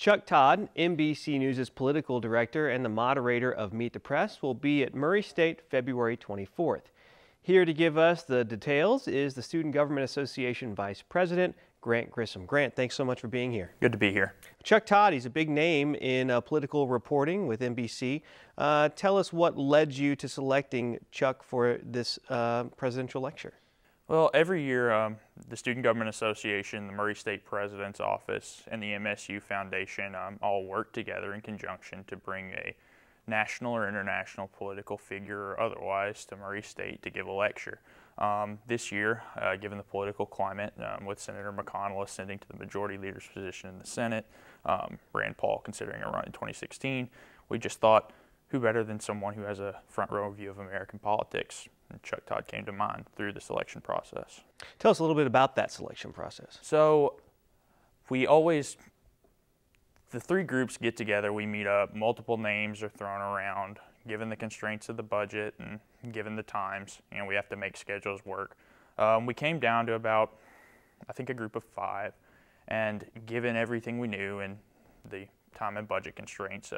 Chuck Todd, NBC News' political director and the moderator of Meet the Press, will be at Murray State February 24th. Here to give us the details is the Student Government Association Vice President, Grant Grissom. Grant, thanks so much for being here. Good to be here. Chuck Todd, he's a big name in political reporting with NBC. Tell us what led you to selecting Chuck for this presidential lecture. Well, every year the Student Government Association, the Murray State President's Office, and the MSU Foundation all work together in conjunction to bring a national or international political figure or otherwise to Murray State to give a lecture. This year, given the political climate, with Senator McConnell ascending to the majority leader's position in the Senate, Rand Paul considering a run in 2016, we just thought, who better than someone who has a front row view of American politics? And Chuck Todd came to mind through the selection process. Tell us a little bit about that selection process. So the three groups get together, we meet up, multiple names are thrown around, given the constraints of the budget and given the times, and we have to make schedules work. We came down to about, I think, a group of 5, and given everything we knew and the time and budget constraints,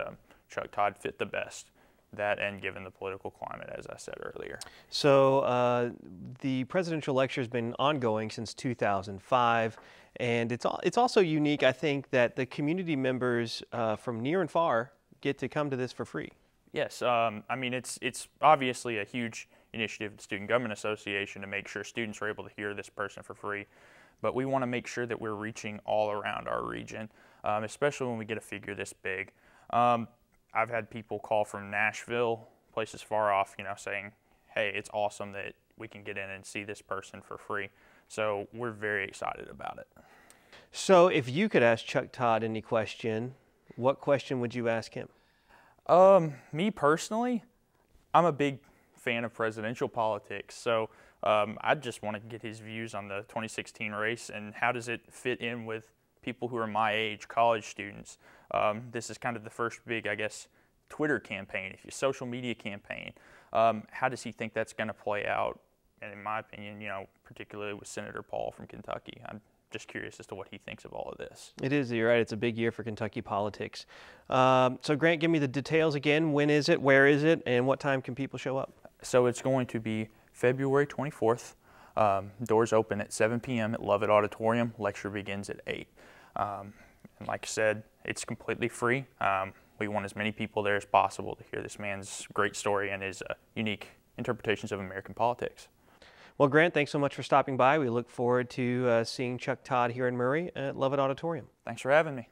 Chuck Todd fit the best. That and given the political climate, as I said earlier. So the presidential lecture has been ongoing since 2005, and it's also unique, I think, that the community members from near and far get to come to this for free. Yes, I mean, it's obviously a huge initiative of the Student Government Association to make sure students are able to hear this person for free, but we want to make sure that we're reaching all around our region, especially when we get a figure this big. I've had people call from Nashville, places far off, saying, hey, it's awesome that we can get in and see this person for free. So we're very excited about it. So if you could ask Chuck Todd any question, what question would you ask him? Me personally, I'm a big fan of presidential politics. So I just want to get his views on the 2016 race and how does it fit in with people who are my age, college students. This is kind of the first big, I guess, Twitter campaign, social media campaign. How does he think that's going to play out? And in my opinion, particularly with Senator Paul from Kentucky, I'm just curious as to what he thinks of all of this. It is, you're right, it's a big year for Kentucky politics. So Grant, give me the details again. When is it, where is it, and what time can people show up? So it's going to be February 24th. Doors open at 7 p.m. at Lovett Auditorium. Lecture begins at 8. And like I said, it's completely free. We want as many people there as possible to hear this man's great story and his unique interpretations of American politics. Well, Grant, thanks so much for stopping by. We look forward to seeing Chuck Todd here in Murray at Lovett Auditorium. Thanks for having me.